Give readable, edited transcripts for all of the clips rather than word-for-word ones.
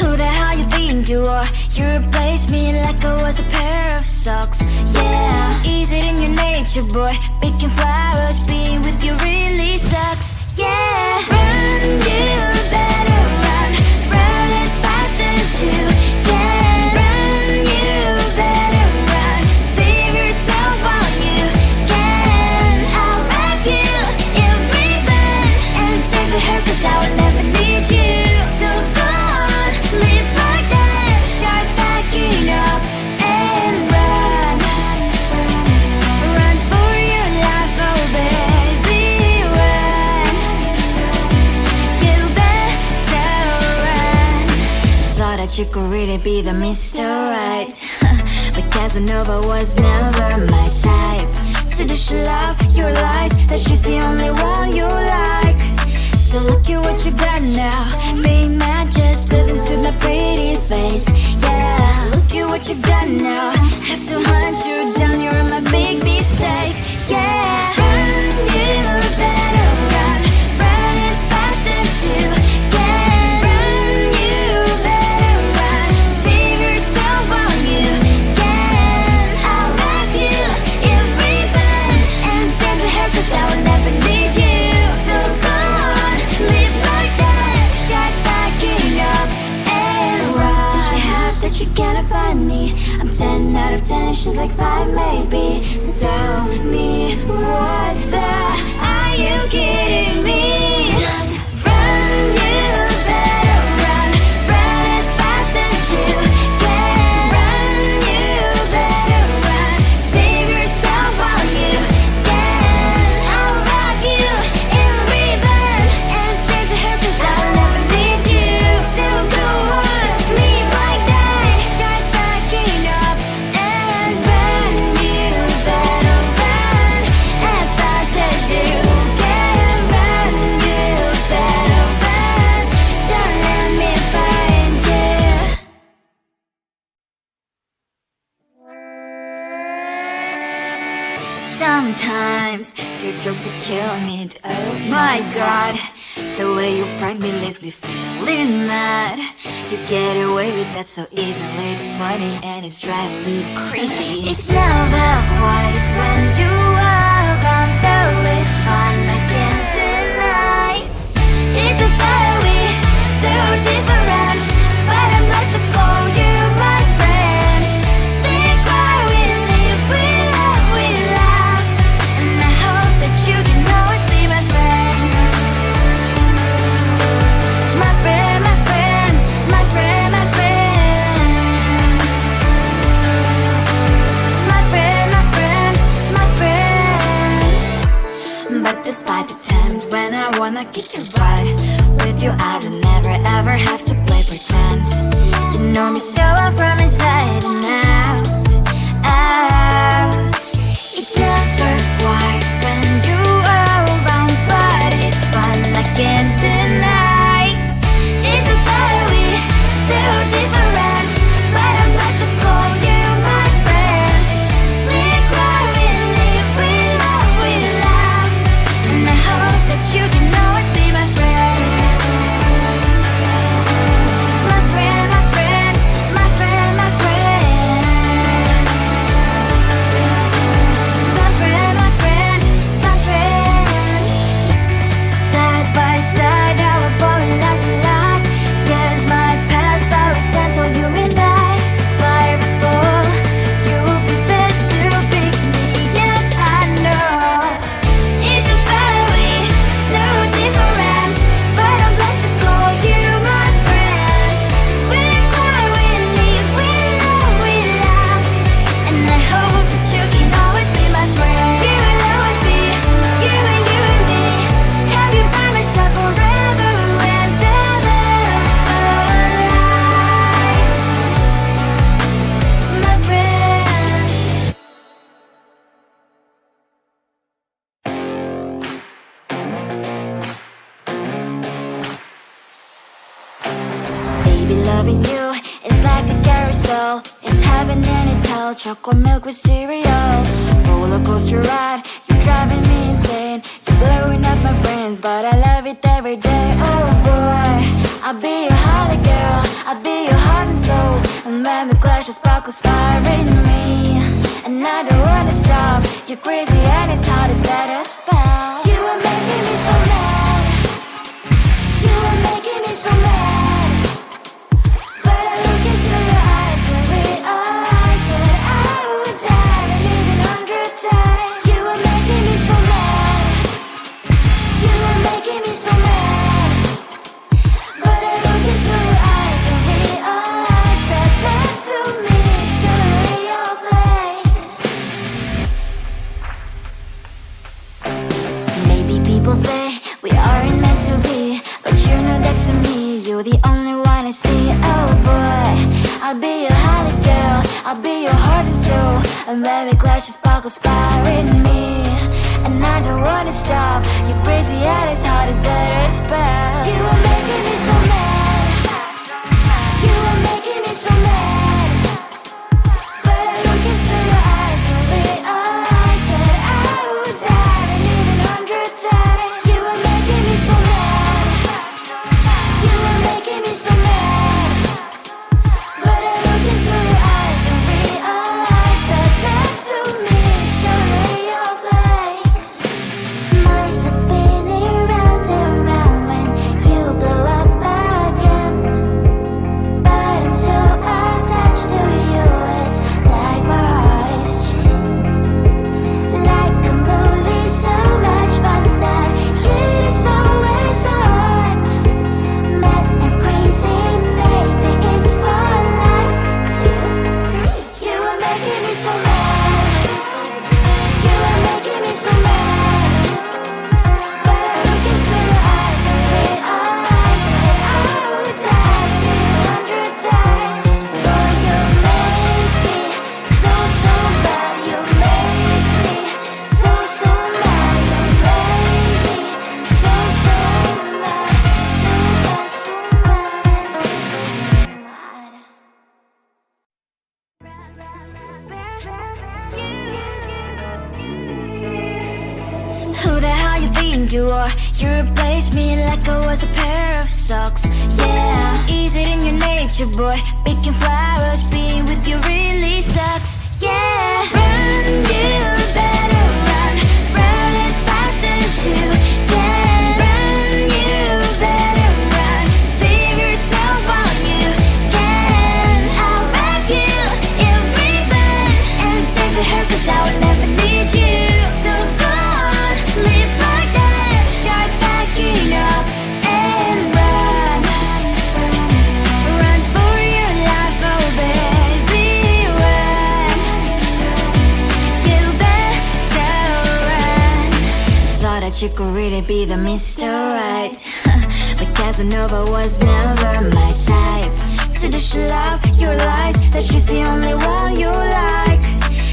Who the hell you think you are? You replaced me like I was a pair of socks. Yeah, is it in your nature, boy? Picking flowers, being with you really sucks. Yeah, run, you better run. Run as fast as you can. Run, you better run. Save yourself while you can. I'll wrap you in ribbon and send to her, 'cause I will never need you. So go on, live like that. Start backing up and run. Run for your life, oh baby, run. You better run. Thought that you could really be the Mr. Right, but Casanova was never my type. So does she love your lies, that she's the only one you like? So look at what you've done now. Being mad just doesn't suit my pretty face. Yeah, look at what you've done now. Have to hunt you down, you're my big mistake. Yeah, run, you better run. Run as fast as you can. Run, you better run. Save yourself while you can. I'll wrap you in ribbon and send to her, 'cause I will never need you. So go on, live like that. Start backing up and run. Does she have that you cannot find me? I'm 10 out of 10, she's like 5 maybe. So tell me, what the are you kidding me? Run, you better run. Run as fast as you can. Run, you better run. Save yourself while you can. I'll wrap you in ribbon and send to her, 'cause I will never need you. So go on, live like that. Start backing up and run. You better run as fast as you can. Run, you better run. Don't let me find you. Sometimes your jokes they kill me, and oh my god, the way you prank me leaves me feeling mad. You get away with that so easily, it's funny and it's driving me crazy. It's never quiet, it's when you are around, though it's fun, I can't deny. It's a very so different, but I'm blessed to call you my friend. Think why we live, we love, and I hope that you can always be my friend. My friend, my friend, my friend, my friend. My friend, my friend, my friend. But despite the times when I wanna kick your butt, with you I don't never ever have to play pretend. You know me so well from inside and out, out. It's never quiet when you are around, but it's fun, I can't deny. It's a very so different, but I'm blessed to call you my friend. We cry, we live, we love, and I hope that you can always be my friend. My friend, my friend, my friend, my friend. My friend, my friend, my friend. Side by side, our body lasts a lot. Yes, my past, but we stand for you and I. Fly before you will be there to pick me up, I know. It's a very so different, but I'm blessed to call you my friend. We cry, we live, we love, and I hope that you can always be my friend. You will always be you and me. Have you by my side forever and ever. My friend. Baby, loving you is like a carousel. It's heaven and it's hell. Chocolate milk with cereal. Roller coaster ride. You're driving me insane. You're blowing up my brains, but I love it every day. Oh boy, I'll be your holly girl, I'll be your heart and soul. And when we clash, the sparkles fire in me. And I don't wanna stop. You're crazy and it's hard as let us spell. You are making me so mad. You are making me so mad. But I look into your eyes and realize that I would die and even 100 times. You are making me so mad. You are making me so mad. But I look into your eyes and realize that next to me is surely your place. Maybe people say we aren't meant to be, but you know that to me you're the only one I see. Oh boy, I'll be your holly girl, I'll be your heart and soul. And when we clash, the sparkles fire in me. And I don't wanna stop. You're crazy and as hard as let her spell. You are making me so mad. You are making me so mad. But I look into your eyes and realize that I would die and even 100 times. You are making me so mad. You are making me so mad. But I look into your eyes and realize that next to me is surely your place. Mind was spinning round and round when you blow up again. But I'm so attached to you, it's like my heart is chained. Like a movie, so much fun that it is always on. Mad and crazy, maybe it's for life too. You are making me so mad. You are making me so mad. But I look into your eyes and realize that I would die and even 100 times. Boy, you make me so, so bad. You make me so, so mad. You make me so, so mad. So bad, so mad, so mad. Who the hell you think you are? You replaced me like I was a pair of socks. Yeah, is it in your nature, boy? Picking flowers, being with you really sucks. Yeah, run, you better run. Run as fast as you can. Run, you better run. Save yourself while you can. I'll wrap you in ribbon and send to her 'cause I will never need you. So go on, live like that. Start backing up and run. Run for your life, oh baby, run. You better run. Thought that you could really be the Mr. Right. But Casanova was never my type. So does she love your lies? That she's the only one you like.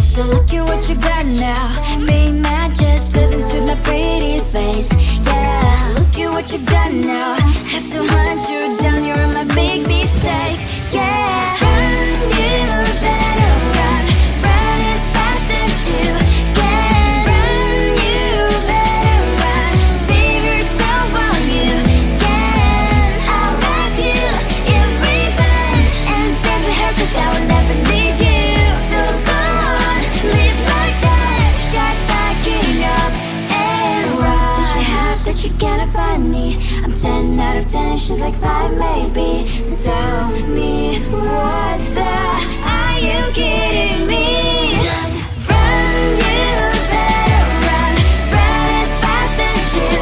So look at what you've done now. Being mad just doesn't suit my pretty face. Yeah, look at what you've done now. Have to hunt you down, you're my big mistake. Yeah, run, you better run. Run as fast as you can. Run, you better run. Save yourself while you can. I'll wrap you in ribbon and send to her 'cause I will never need you. So go on, live like that. Start backing up and run. Does she have that she cannot find me? I'm 10 out of 10, she's like 5 maybe. So tell me, what the are you kidding me? Run, you better run. Run as fast as you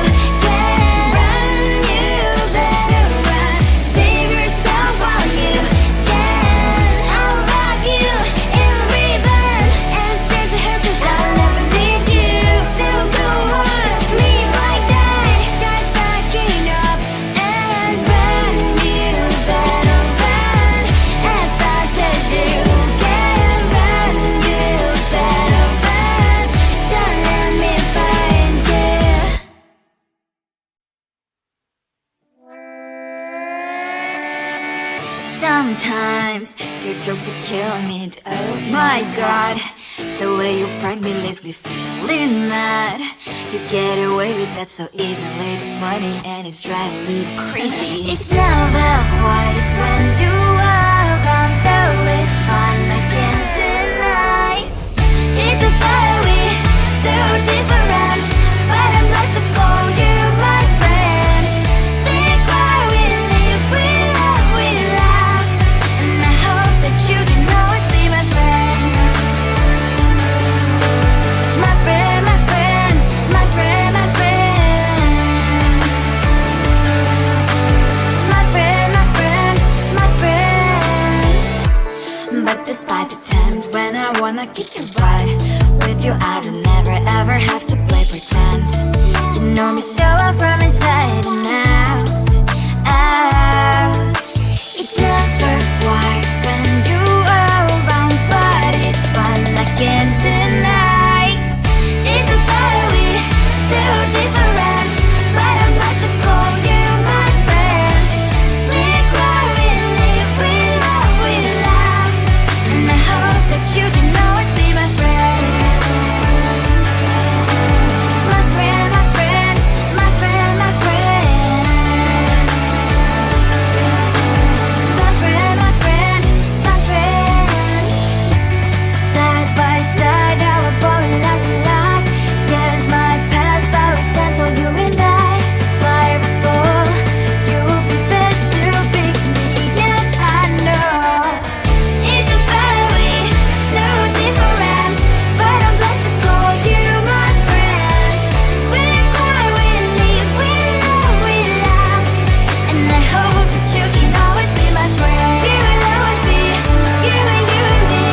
can. Run, you better run. Save yourself while you can. I'll wrap you in ribbon and send to her 'cause I'll never need you. So go on, live like that. Start backing up and run. You better run as fast as you can. Run, you better run. Sometimes your jokes that kill me. Oh my god, the way you prank me leaves me feeling mad. You get away with that so easily. It's funny and it's driving me crazy. It's never quiet, it's when you are around. Though it's fun, I can't deny. It's a very so different, but I'm not to call you my friend. Think why we live, we love, we laugh, and I hope that you can always be my friend. My friend, my friend, my friend, my friend. My friend, my friend, my friend. But despite the times when I wanna kick your butt, with you I don't never ever have to play pretend. You know me so well from inside and out, out. It's never quiet when you are around, but it's fun, I can't deny. It's a very so different, but I'm not to call you my friend. We cry, we live, we love, we laugh, and I hope that you can always be my friend. My friend, my friend, my friend, my friend. My friend, my friend, my friend. Side by side, our body lies we laugh. Yes, my past, but we stand so you and I. Fire before you will be there to pick me, and I know it's a very so different, but I'm blessed to call you my friend. We cry, we live, we love, we laugh, and I hope that you can always be my friend. You will always be you and me.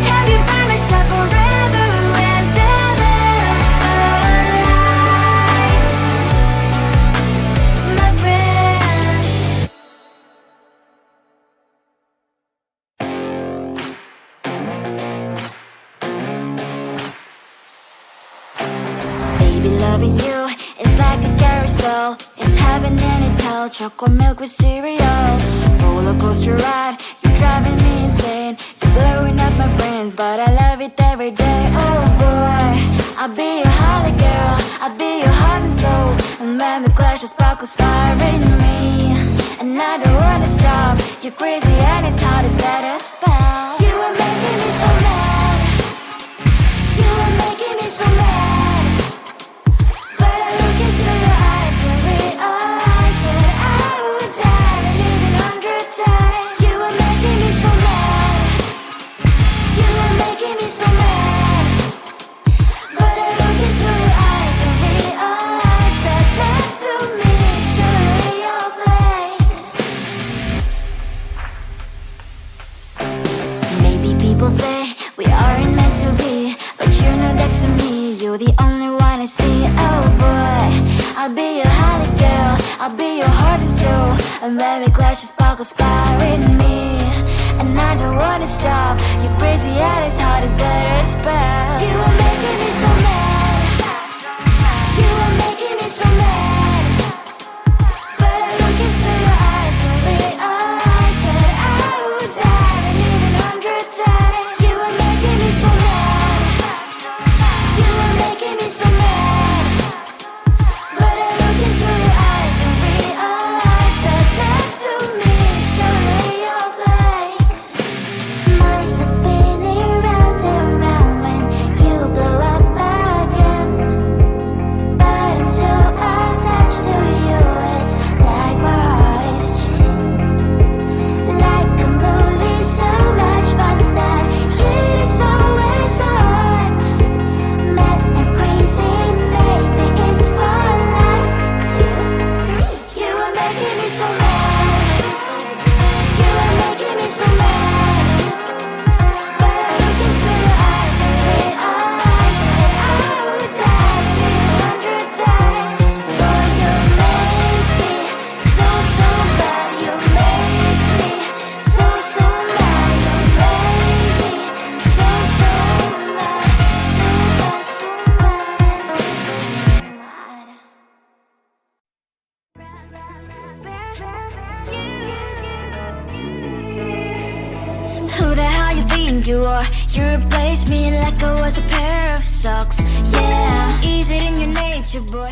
Have you by my side forever and ever. My friend. Baby, loving you is like a carousel. It's heaven and it's hell. Chocolate milk with cereal. Roller coaster ride. You're driving me insane. You're blowing up my brains, but I love it every day. Oh boy, I'll be your holly girl. I'll be your heart and soul. And when we clash, the sparkles fire in me. And I don't wanna stop. You're crazy and it's hard as that a spell. You are making me so mad. You are making me so mad. But I look into your eyes and realize that I would die and even 100 times. You are making me so mad. You are making me so mad. But I look into your eyes and realize that next to me is surely your place. Maybe people say we aren't meant to be, but you know that to me you're the only one I see. Oh boy, I'll be your holly girl. I'll be your heart and soul. And when we clash, the sparkles fire in me. And I don't wanna stop. You're crazy and as hard as that a spell. You are making me so mad. You are making me so mad. But I look into your eyes and realize that I would die and even 100 times. You are making me so mad. You are making me so mad. But I look into your eyes and realize that next to me is surely your place. Mind was spinning round and round when you blow up my think you are? You replace me like I was a pair of socks. Yeah, is it in your nature, boy?